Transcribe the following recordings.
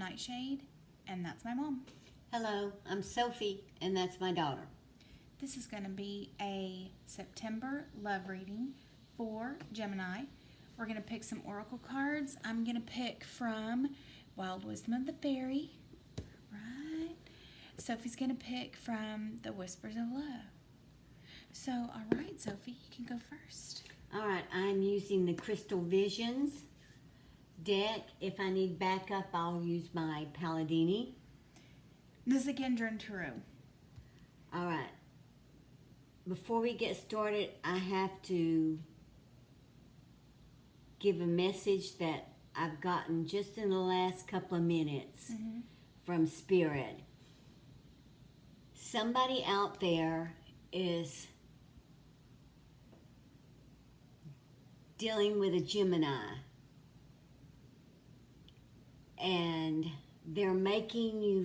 NightShade, and that's my mom. Hello, I'm Sophie, and that's my daughter. This is going to be a September love reading for Gemini. We're going to pick some oracle cards. I'm going to pick from Wild Wisdom of the Fairy. Right. Sophie's going to pick from the Whispers of Love. So, all right, Sophie, you can go first. All right, I'm using the Crystal Visions deck. If I need backup, I'll use my Palladini. This is Kendra and Tarot. All right. Before we get started, I have to give a message that I've gotten just in the last couple of minutes from Spirit. Somebody out there is dealing with a Gemini, and they're making you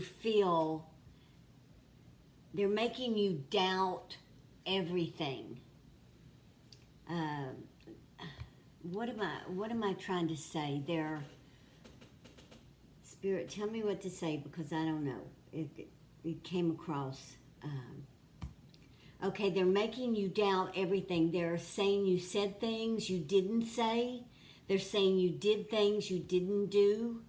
doubt everything. What am I trying to say? Spirit, tell me what to say, because I don't know. It came across. Okay, they're making you doubt everything. They're saying you said things you didn't say. They're saying you did things you didn't do.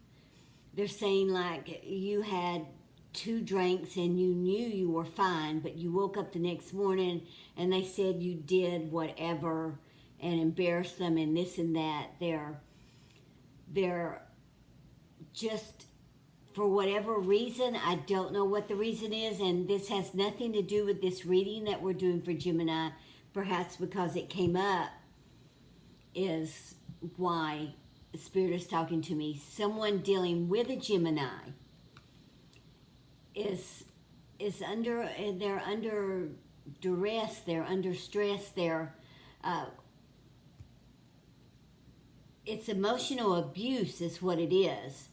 They're saying like you had 2 drinks and you knew you were fine, but you woke up the next morning and they said you did whatever and embarrassed them and this and that. They're just, for whatever reason, I don't know what the reason is, and this has nothing to do with this reading that we're doing for Gemini, perhaps because it came up, is why Spirit is talking to me. Someone dealing with a Gemini is under, they're under duress, they're under stress, it's emotional abuse is what it is.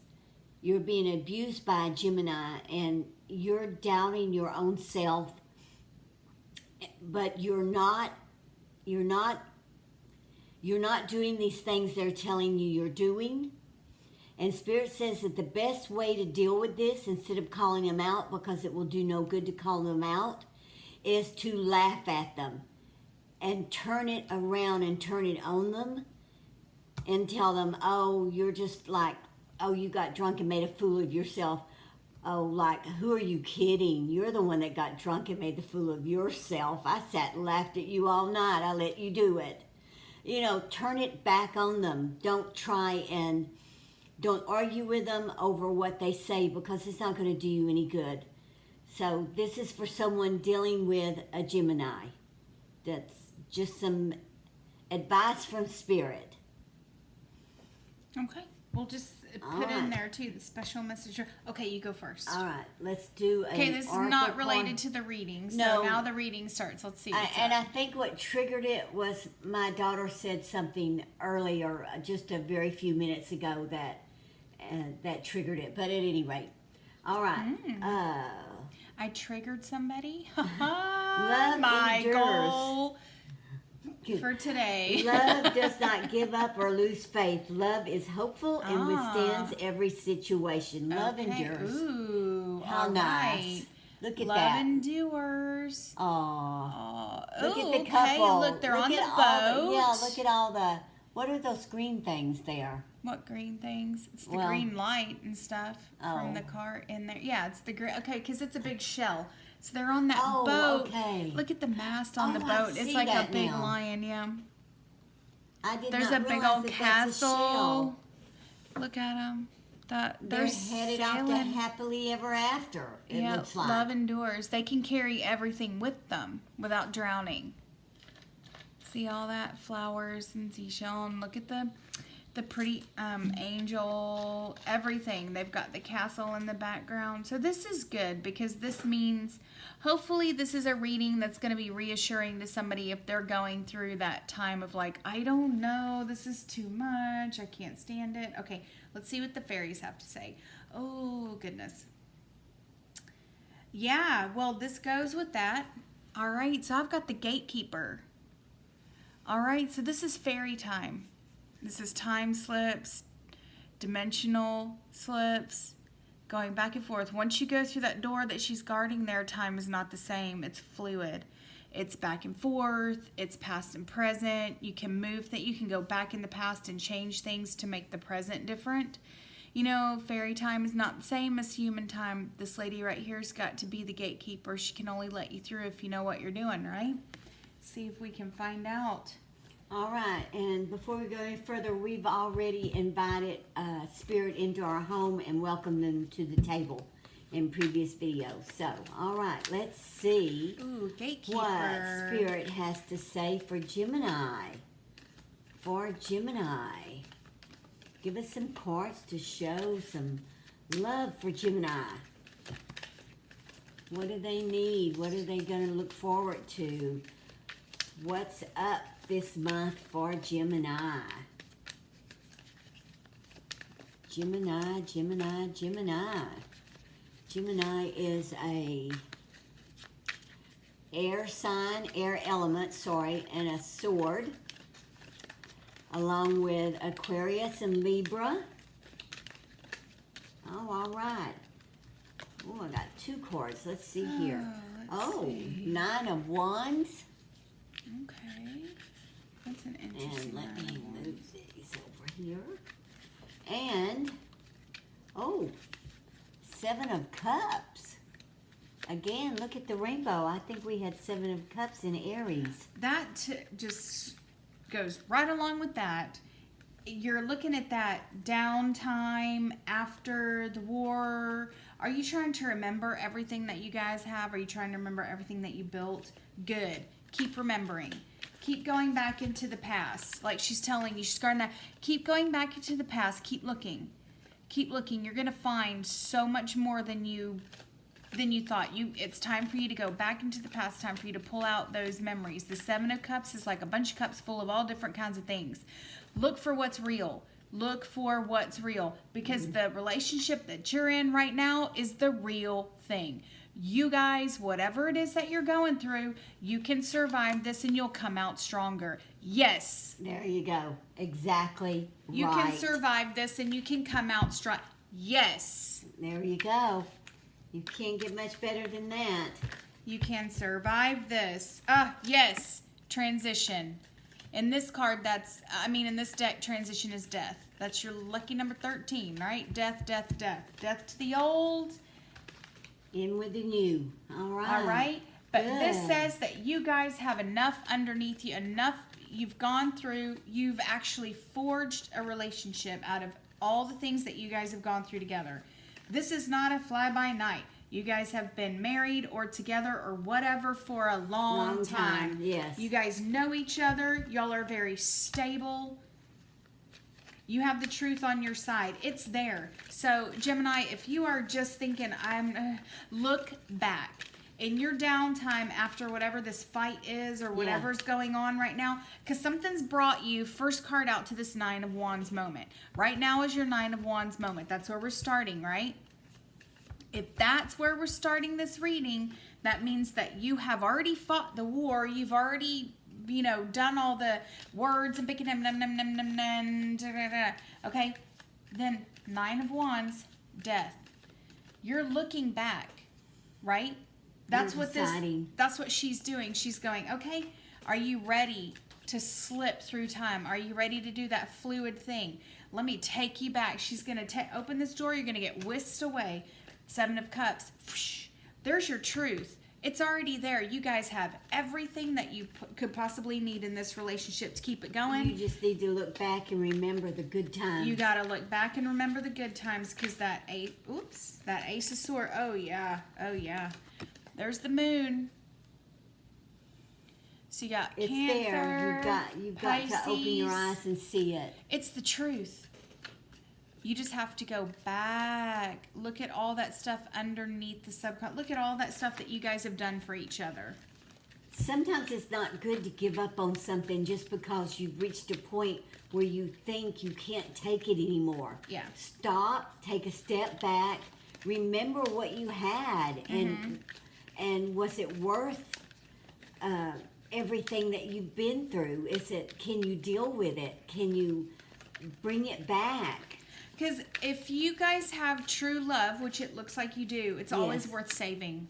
You're being abused by a Gemini and you're doubting your own self, but you're not doing these things they're telling you you're doing. And Spirit says that the best way to deal with this, instead of calling them out, because it will do no good to call them out, is to laugh at them and turn it around and turn it on them and tell them, oh, you're just like, oh, you got drunk and made a fool of yourself. Oh, like, who are you kidding? You're the one that got drunk and made the fool of yourself. I sat and laughed at you all night. I let you do it. You know, turn it back on them. Don't argue with them over what they say, because it's not going to do you any good. So this is for someone dealing with a Gemini. That's just some advice from Spirit. Okay. We'll just put in there, too, the special messenger. Okay, you go first. All right. Let's do a Okay, this is not related to the reading. So now the reading starts. Let's see what's I think what triggered it was my daughter said something earlier, just a very few minutes ago, that triggered it. But at any rate, all right. I triggered somebody. Love my endures. goal for today. Love does not give up or lose faith. Love is hopeful and withstands every situation. Love endures. Ooh, how nice. Right. Look at Love that. endures. Aww. Look Ooh, at the couple. Look, they're on the boat. boat. Look at all the, what are those green things there? What green things? It's the green light and stuff from the car in there. Yeah, it's the green. Okay, because it's a big shell. So they're on that boat. Okay. Look at the mast on the boat. It's like a big lion, yeah. There's a big old castle. Look at them. They're headed off to happily ever after, it looks like. Love endures. They can carry everything with them without drowning. See all that? Flowers and seashell. And look at the pretty angel, everything. They've got the castle in the background. So this is good, because this means, hopefully this is a reading that's going to be reassuring to somebody if they're going through that time of like, I don't know, this is too much, I can't stand it. Okay, let's see what the fairies have to say. Oh, goodness. Yeah, well, this goes with that. All right, so I've got the gatekeeper. All right, so this is fairy time. This is time slips, dimensional slips, going back and forth. Once you go through that door that she's guarding there, time is not the same. It's fluid. It's back and forth. It's past and present. You can move that. You can go back in the past and change things to make the present different. You know, fairy time is not the same as human time. This lady right here's got to be the gatekeeper. She can only let you through if you know what you're doing, right? See if we can find out. All right, and before we go any further, we've already invited Spirit into our home and welcomed them to the table in previous videos. So, all right, let's see what Spirit has to say for Gemini. Give us some cards to show some love for Gemini. What do they need? What are they going to look forward to? What's up this month for Gemini? Gemini is a air sign, air element, and a sword, along with Aquarius and Libra. Oh, all right. Oh, I got 2 cards. Let's see here. Let's see. 9 of Wands. Okay. That's an interesting And let me one. move these over here. And, 7 of Cups. Again, look at the rainbow. I think we had 7 of Cups in Aries. That just goes right along with that. You're looking at that downtime after the war. Are you trying to remember everything that you guys have? Are you trying to remember everything that you built? Good. Keep remembering. Keep going back into the past. Like she's telling you, she's guarding that. Keep going back into the past. Keep looking. Keep looking. You're going to find so much more than you thought. It's time for you to go back into the past. Time for you to pull out those memories. The 7 of Cups is like a bunch of cups full of all different kinds of things. Look for what's real. Look for what's real, because the relationship that you're in right now is the real thing. You guys, whatever it is that you're going through, you can survive this and you'll come out stronger. Yes. There you go. Exactly You right. can survive this and you can come out strong. Yes. There you go. You can't get much better than that. You can survive this. Yes. Transition. In this card, in this deck, transition is death. That's your lucky number 13, right? Death, death, death. Death to the old. In with the new. All right. All right? But Good. this says that you guys have enough underneath you, enough you've gone through. You've actually forged a relationship out of all the things that you guys have gone through together. This is not a fly-by-night. You guys have been married or together or whatever for a long time. Yes. You guys know each other. Y'all are very stable. You have the truth on your side. It's there. So, Gemini, if you are just thinking, look back. In your downtime after whatever this fight is or whatever's going on right now, because something's brought you first card out to this 9 of Wands moment. Right now is your 9 of Wands moment. That's where we're starting, right? If that's where we're starting this reading, that means that you have already fought the war. You've already, done all the words and picking them, okay? Then 9 of Wands, death. You're looking back, right? That's what she's doing. She's going, okay, are you ready to slip through time? Are you ready to do that fluid thing? Let me take you back. She's going to open this door. You're going to get whisked away. 7 of Cups. There's your truth. It's already there. You guys have everything that you could possibly need in this relationship to keep it going. You just need to look back and remember the good times. You got to look back and remember the good times, because that Ace of Swords. Oh, yeah. There's the moon. So you got it's Cancer, there. You've got to open your eyes and see it. It's the truth. You just have to go back. Look at all that stuff underneath the subconscious. Look at all that stuff that you guys have done for each other. Sometimes it's not good to give up on something just because you've reached a point where you think you can't take it anymore. Yeah. Stop, take a step back, remember what you had, and was it worth everything that you've been through? Can you deal with it? Can you bring it back? Because if you guys have true love, which it looks like you do, it's always worth saving.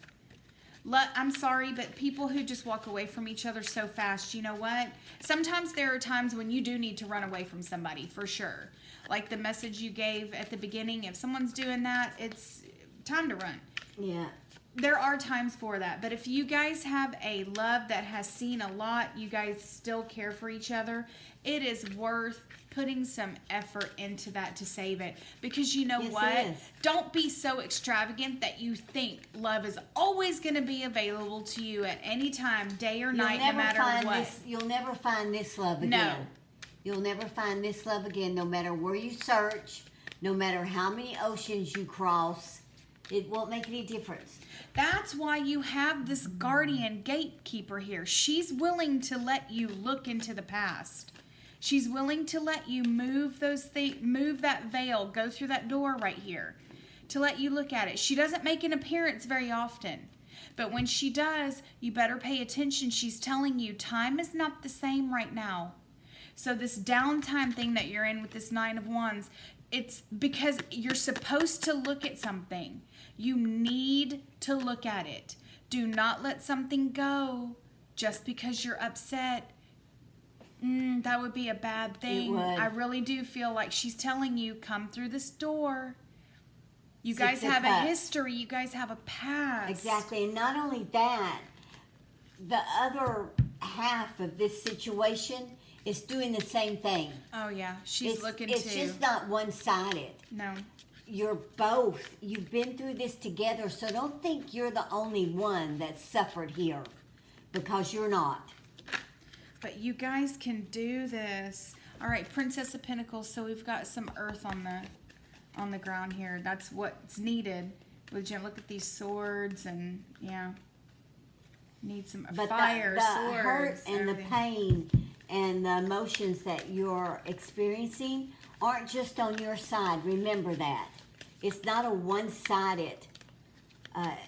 I'm sorry, but people who just walk away from each other so fast, you know what? Sometimes there are times when you do need to run away from somebody, for sure. Like the message you gave at the beginning, if someone's doing that, it's time to run. Yeah. There are times for that. But if you guys have a love that has seen a lot, you guys still care for each other, it is worth putting some effort into that to save it. Because you know what? Don't be so extravagant that you think love is always going to be available to you at any time, day or night, no matter what. You'll never find this love again. No. You'll never find this love again, no matter where you search, no matter how many oceans you cross. It won't make any difference. That's why you have this guardian gatekeeper here. She's willing to let you look into the past. She's willing to let you move that veil, go through that door right here, to let you look at it. She doesn't make an appearance very often, but when she does, you better pay attention. She's telling you time is not the same right now. So this downtime thing that you're in with this Nine of Wands, it's because you're supposed to look at something. You need to look at it. Do not let something go just because you're upset. That would be a bad thing. It would. I really do feel like she's telling you, come through this door. You Six guys of have a Cups. history. You guys have a past. Exactly. And not only that, the other half of this situation is doing the same thing. Oh, yeah. She's looking It's too. just not one-sided. No. You've been through this together, so don't think you're the only one that suffered here, because you're not. But you guys can do this. All right, Princess of Pentacles. So we've got some earth on the ground here. That's what's needed. Look at these swords and need some But fire, the swords, hurt and everything. the pain and the emotions that you're experiencing aren't just on your side. Remember that. It's not a one-sided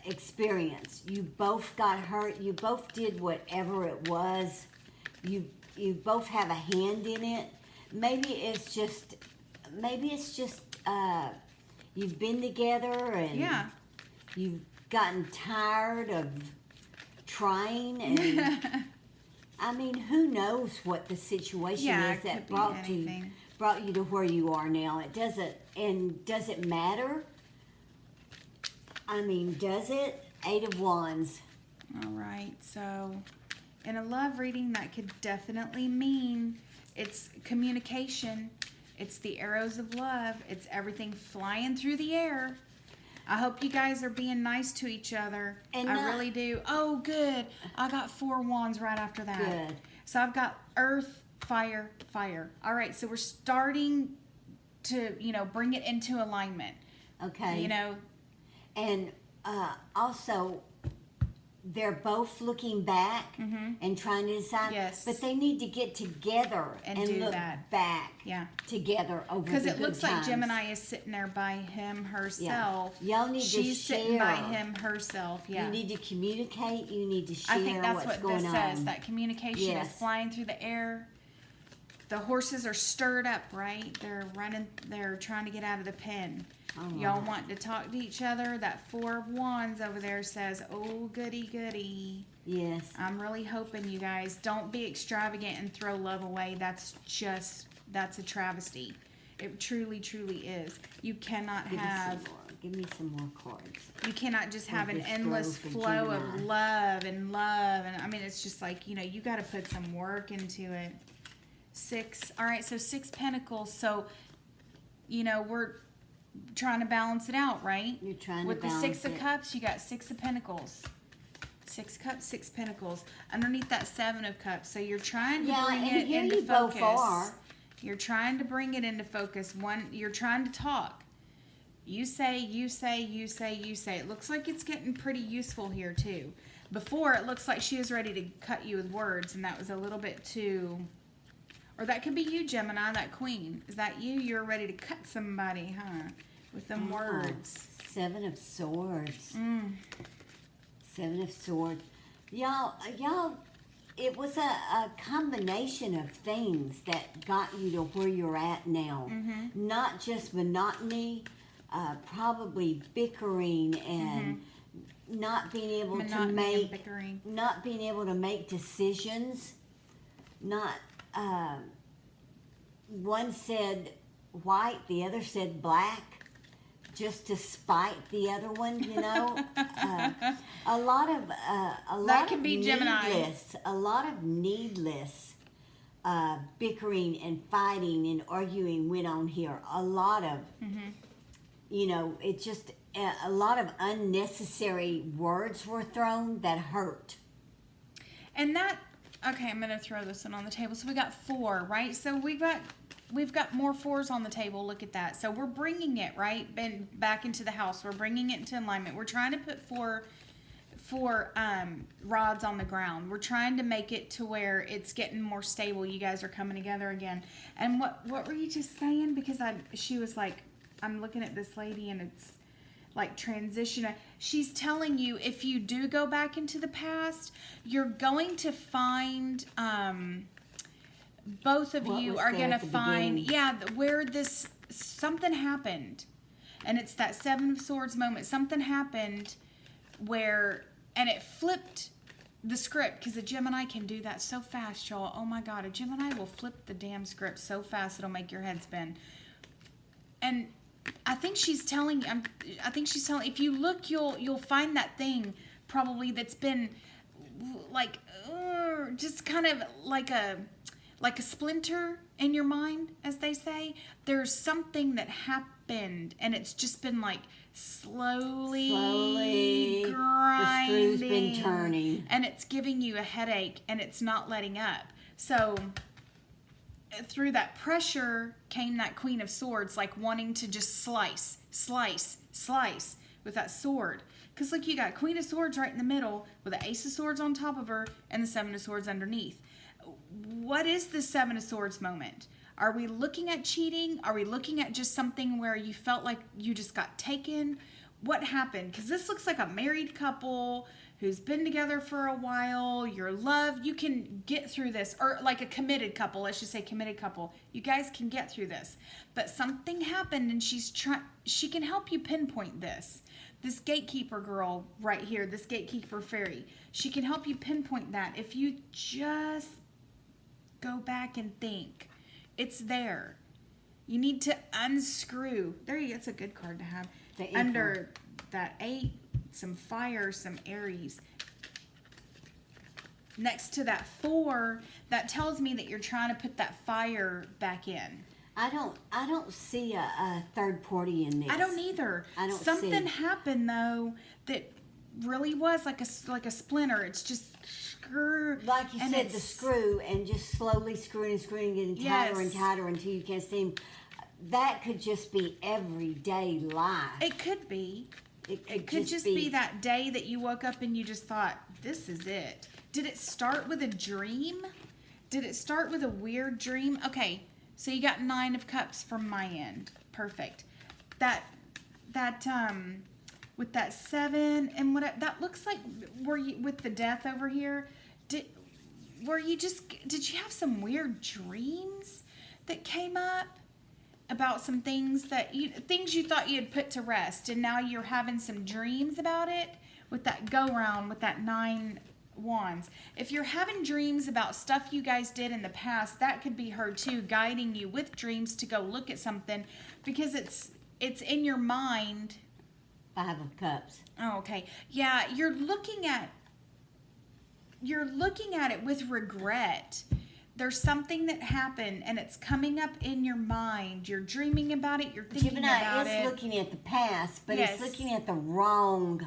experience. You both got hurt. You both did whatever it was. You both have a hand in it. Maybe it's just you've been together and you've gotten tired of trying, and I mean, who knows what the situation is that brought you to where you are now. Does it matter? I mean, does it? Eight of Wands. All right, so in a love reading, that could definitely mean it's communication. It's the arrows of love. It's everything flying through the air. I hope you guys are being nice to each other. I really do. Oh, good. I got 4 wands right after that. Good. So I've got earth, fire, fire. All right, so we're starting to, bring it into alignment. Okay. And also, they're both looking back and trying to decide. Yes. But they need to get together and do look that. back Because together over the good times. it looks like Gemini is sitting there by him herself. Y'all need to share. She's sitting by him herself. Yeah. You need to communicate. You need to share I think that's what's what going this on. says. That communication is flying through the air. The horses are stirred up, right? They're running. They're trying to get out of the pen. Y'all want to talk to each other. That 4 of wands over there says, oh, goody, goody. Yes. I'm really hoping you guys don't be extravagant and throw love away. That's a travesty. It truly, truly is. You cannot Give me some more cards. You cannot just have an this endless growth of flow of Gemini. love. And I mean, it's just like, you got to put some work into it. 6. All right, so 6 pentacles. So, we're trying to balance it out, right? You're trying With to balance the 6 of it. cups, you got 6 of pentacles. 6 cups, 6 pentacles. Underneath that 7 of cups. So you're trying to bring and it here into you both focus. are. You're trying to bring it into focus. You're trying to talk. You say, you say, you say, you say. It looks like it's getting pretty useful here too. Before, it looks like she was ready to cut you with words, and that was a little bit too... Or that could be you, Gemini, that queen. Is that you? You're ready to cut somebody, huh? With them words. 7 of Swords. 7 of Swords. Y'all, it was a combination of things that got you to where you're at now. Not just monotony, probably bickering and not being able not being able to make decisions. Not one said white, the other said black, just to spite the other one. You know, a lot of needless bickering and fighting and arguing went on here. A lot of, you know, it just a lot of unnecessary words were thrown that hurt. And that, okay, I'm going to throw this one on the table. So we got 4, right? So we've got more 4s on the table. Look at that. So we're bringing it, right, back into the house. We're bringing it into alignment. We're trying to put four rods on the ground. We're trying to make it to where it's getting more stable. You guys are coming together again. And what were you just saying? Because she was like, I'm looking at this lady and it's like transition. She's telling you if you do go back into the past, you're going to find both of you are going to find where this something happened. And it's that 7 of Swords moment. Something happened where, and it flipped the script, because a Gemini can do that so fast, y'all. Oh my God, a Gemini will flip the damn script so fast it'll make your head spin. And I think she's telling if you look, you'll find that thing probably that's been like just kind of like a splinter in your mind, as they say. There's something that happened and it's just been like slowly grinding. The screw's been turning. And it's giving you a headache and it's not letting up. So through that pressure came that Queen of Swords, like wanting to just slice with that sword. Because look, you got Queen of Swords right in the middle with the Ace of Swords on top of her and the 7 of Swords underneath. What is the 7 of Swords moment? Are we looking at cheating? Are we looking at just something where you felt like you just got taken? What happened? Because this looks like a married couple who's been together for a while. You're loved. You can get through this. Or like a committed couple. Let's just say committed couple. You guys can get through this. But something happened and she can help you pinpoint this. This gatekeeper girl right here, this gatekeeper fairy, she can help you pinpoint that. If you just go back and think, it's there. You need to unscrew. There you go. It's a good card to have. Under that 8, some fire, some Aries. Next to that 4, that tells me that you're trying to put that fire back in. I don't see a third party in this. I don't either. Something happened though that really was like a splinter. It's just screw. Like you said, the screw, and just slowly screwing and screwing, getting tighter and tighter until you can't seem. That could just be everyday life. It could be. It could just be that day that you woke up and you just thought, this is it. Did it start with a dream? Did it start with a weird dream? Okay, so you got 9 of Cups from my end. Perfect. That with that 7 and what that looks like, were you with the Death over here? Did you have some weird dreams that came up about some things things you thought you had put to rest, and now you're having some dreams about it with that go round with that 9 Wands? If you're having dreams about stuff you guys did in the past, that could be her too, guiding you with dreams to go look at something, because it's in your mind. 5 of Cups. Oh, okay. Yeah, you're looking at it with regret. There's something that happened and it's coming up in your mind. You're dreaming about it. You're thinking about it. Gemini is looking at the past, but he's looking at the wrong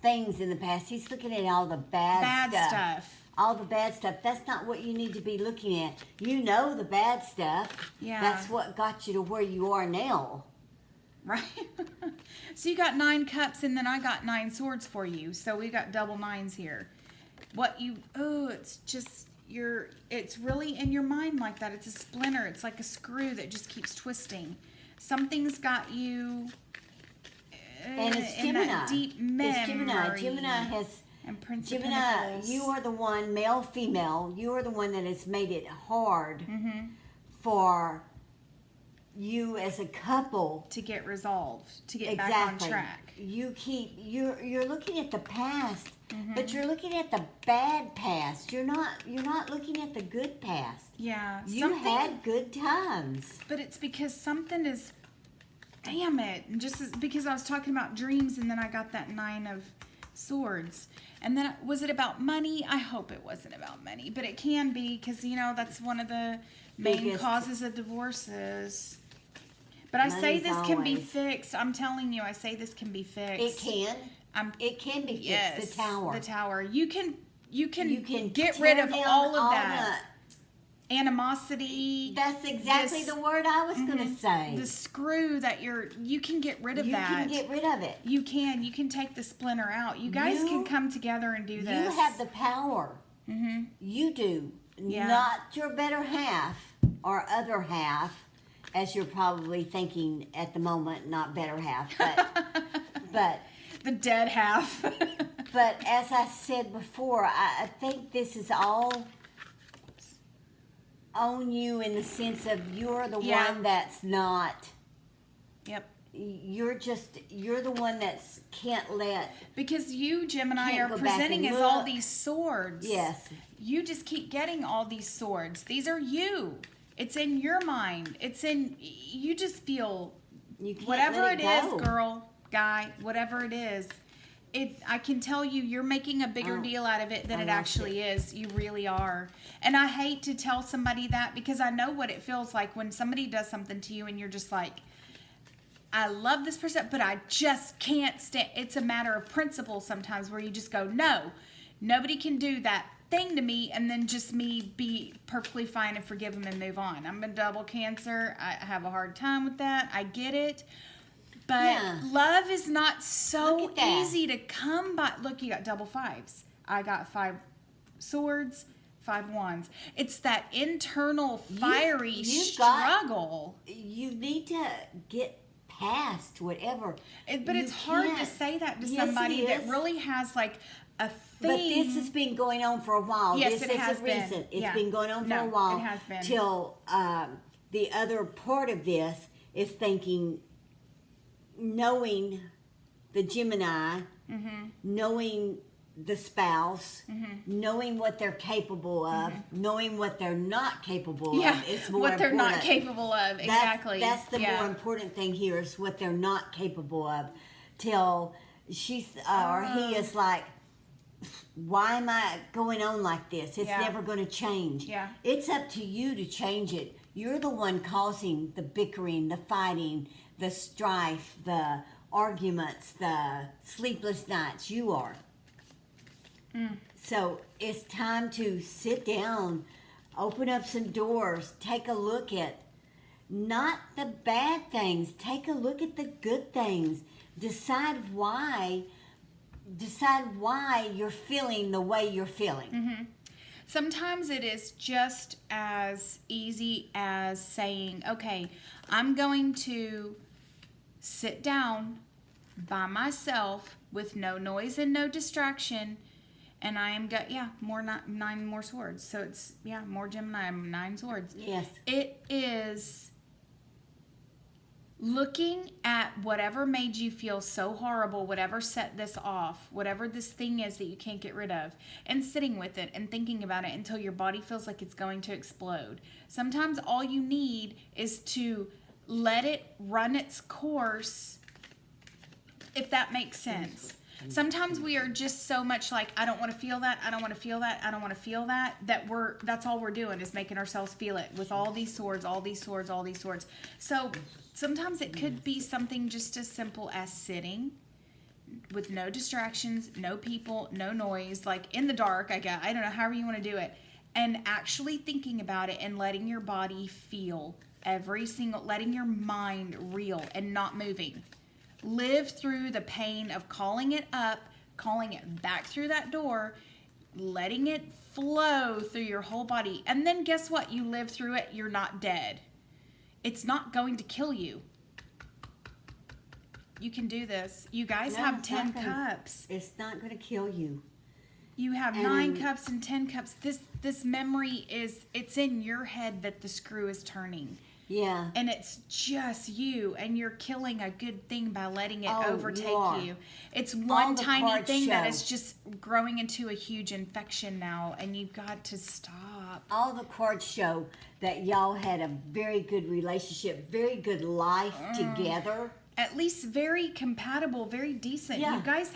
things in the past. He's looking at all the bad stuff. All the bad stuff. That's not what you need to be looking at. You know the bad stuff. Yeah. That's what got you to where you are now. Right? So you got 9 Cups and then I got 9 Swords for you. So we got double 9s here. It's really in your mind like that. It's a splinter. It's like a screw that just keeps twisting. Something's got you and it's Gemini. That deep memory. It's Gemini. Gemini has And Prince Gemini, of Pentacles. you are the one, male, female, you are the one that has made it hard for you as a couple to get resolved, to get back on track. You're looking at the past, but you're looking at the bad past. You're not looking at the good past. Yeah. You had good times. But it's because something is, damn it. And because I was talking about dreams and then I got that 9 of Swords. And then, was it about money? I hope it wasn't about money, but it can be because, that's one of the main causes of divorces. But I say this can be fixed. I'm telling you, I say this can be fixed. It can. It can be fixed. Yes, the tower. The tower. You can get rid of all of that. Animosity. That's exactly the word I was going to say. The screw that you can get rid of that. You can get rid of it. You can take the splinter out. You guys can come together and do this. You have the power. You do. Yeah. Not your better half or other half, as you're probably thinking at the moment, not better half, but the dead half. But as I said before, I think this is all on you in the sense of you're the one that's not. Yep. You're the one that's can't let. Because you, Gemini, are presenting as all these swords. Yes. You just keep getting all these swords. These are you. It's in your mind. You just feel whatever it is, girl, guy, whatever it is. I can tell you're making a bigger deal out of it than it actually is. You really are. And I hate to tell somebody that because I know what it feels like when somebody does something to you and you're just like, I love this person, but I just can't stand. It's a matter of principle sometimes where you just go, no, nobody can do that thing to me and then just me be perfectly fine and forgive them and move on. I'm a double Cancer. I have a hard time with that. I get it. But love is not so easy to come by. Look, you got double 5s. I got 5 swords, 5 wands. It's that internal fiery struggle. You need to get past whatever. But it's hard to say that to somebody that really has like a thing. But this has been going on for a while. Yes, this it has isn't been. recent. It's been going on for a while. It has been. Till the other part of this is thinking, knowing the Gemini, knowing the spouse, knowing what they're capable of, knowing what they're not capable of. It's more what they're important. not capable of. Exactly. That's the more important thing here is what they're not capable of. Till she's or he is like, why am I going on like this? It's never going to change. Yeah. It's up to you to change it. You're the one causing the bickering, the fighting, the strife, the arguments, the sleepless nights. You are. So it's time to sit down, open up some doors, take a look at not the bad things, take a look at the good things. Decide why you're feeling the way you're feeling. Sometimes it is just as easy as saying, okay, I'm going to sit down by myself with no noise and no distraction, and I am 9 more swords. So it's more Gemini, 9 swords. Yes. It is looking at whatever made you feel so horrible, whatever set this off, whatever this thing is that you can't get rid of, and sitting with it and thinking about it until your body feels like it's going to explode. Sometimes all you need is to let it run its course, if that makes sense. Sometimes we are just so much like, I don't want to feel that, I don't want to feel that, I don't want to feel that, that's all we're doing is making ourselves feel it with all these swords, all these swords, all these swords. So sometimes it could be something just as simple as sitting with no distractions, no people, no noise, like in the dark, I don't know, however you want to do it, and actually thinking about it and letting your body feel letting your mind reel and not moving. Live through the pain of calling it up, calling it back through that door, letting it flow through your whole body. And then guess what? You live through it. You're not dead. It's not going to kill you. You can do this. You guys have 10 cups. It's not going to kill you. You have 9 cups and 10 cups. This memory it's in your head that the screw is turning. Yeah. And it's just you, and you're killing a good thing by letting it overtake you. It's one tiny thing that is just growing into a huge infection now, and you've got to stop. All the cards show that y'all had a very good relationship, very good life together. At least very compatible, very decent. Yeah. You guys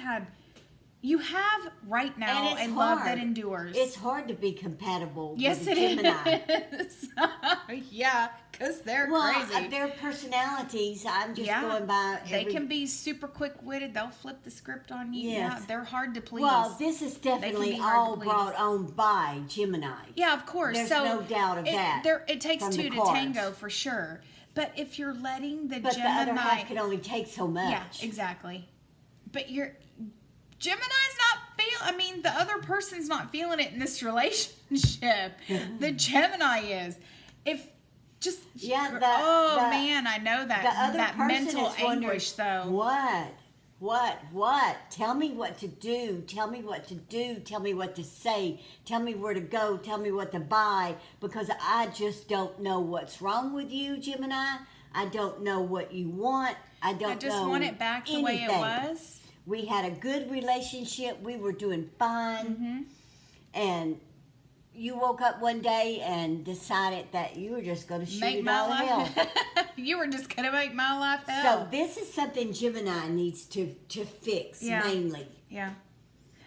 you have right now a love that endures. It's hard to be compatible yes, with a Gemini. Is. Yeah, because they're crazy. Their personalities, I'm just going by. They can be super quick-witted. They'll flip the script on you. Yes. Yeah, they're hard to please. Well, this is definitely all brought on by Gemini. Yeah, of course. There's no doubt of that. It takes 2 to tango for sure. But if you're letting the Gemini... the other half can only take so much. Yeah, exactly. But Gemini's not the other person's not feeling it in this relationship. The Gemini is. Man, I know that. The other that person mental is wondering, anguish, though. What? Tell me what to do. Tell me what to do. Tell me what to say. Tell me where to go. Tell me what to buy. Because I just don't know what's wrong with you, Gemini. I don't know what you want. I just want it back the way it was. We had a good relationship. We were doing fine. Mm-hmm. And you woke up one day and decided that you were just going to shoot it all to hell. You were just going to make my life hell. So this is something Gemini needs to fix, mainly. Yeah.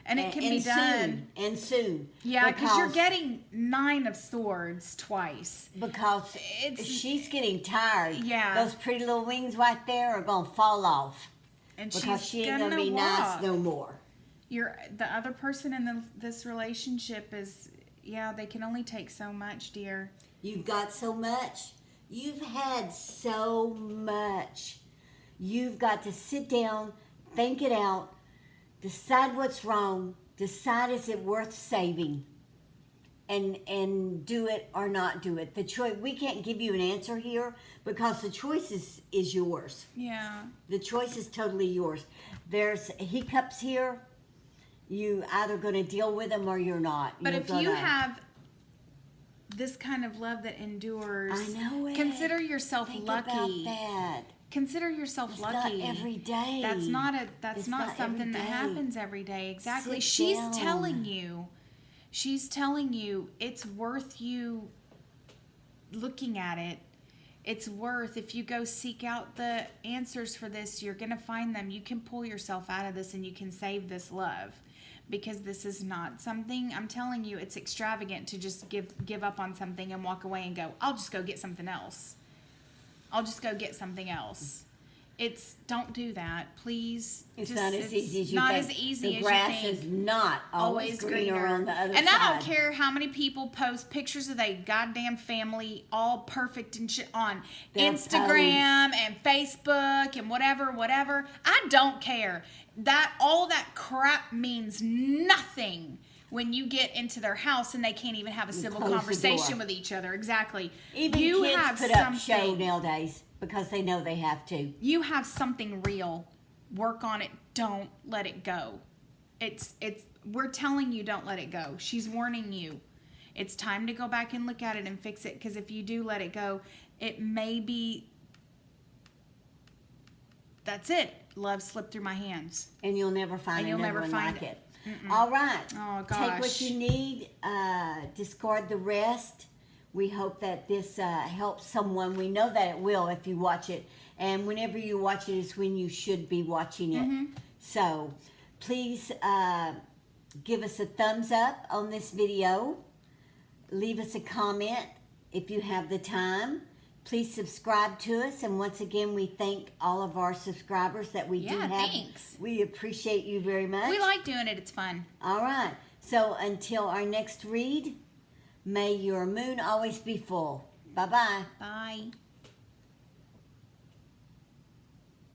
And it can be done. Soon. Yeah, because you're getting 9 of Swords twice. Because she's getting tired. Yeah. Those pretty little wings right there are going to fall off. And because she ain't going to be nice no more. The other person in this relationship is, they can only take so much, dear. You've got so much. You've had so much. You've got to sit down, think it out, decide what's wrong, decide is it worth saving, and do it or not do it. The choice, we can't give you an answer here because the choice is yours. Yeah. The choice is totally yours. There's hiccups here. You either going to deal with them or you're not. But if you have this kind of love that endures, I know it. Consider yourself lucky. Think about that. Consider yourself lucky. Not every day. That's not something that happens every day. Exactly. She's telling you it's worth you looking at it. It's worth, if you go seek out the answers for this, you're going to find them. You can pull yourself out of this and you can save this love. Because this is not something, I'm telling you, it's extravagant to just give up on something and walk away and go, I'll just go get something else. Don't do that, please. It's not as easy as you think. Not as easy the as grass you think. is not always greener on the other side. And I don't care how many people post pictures of their goddamn family all perfect and shit on Their Instagram and Facebook and whatever. I don't care. All that crap means nothing when you get into their house and they can't even have a civil conversation with each other. Exactly. Even you kids have put up show nowadays because they know they have to. You have something real. Work on it. Don't let it go. We're telling you don't let it go. She's warning you. It's time to go back and look at it and fix it, because if you do let it go, it may be that's it. Love slipped through my hands. And you'll never find another one like it. All right. Oh, gosh. Take what you need. Discard the rest. We hope that this helps someone. We know that it will if you watch it. And whenever you watch it is when you should be watching it. So please give us a thumbs up on this video. Leave us a comment if you have the time. Please subscribe to us. And once again, we thank all of our subscribers that we do have. Thanks. We appreciate you very much. We like doing it. It's fun. All right. So until our next read, may your moon always be full. Bye-bye. Bye.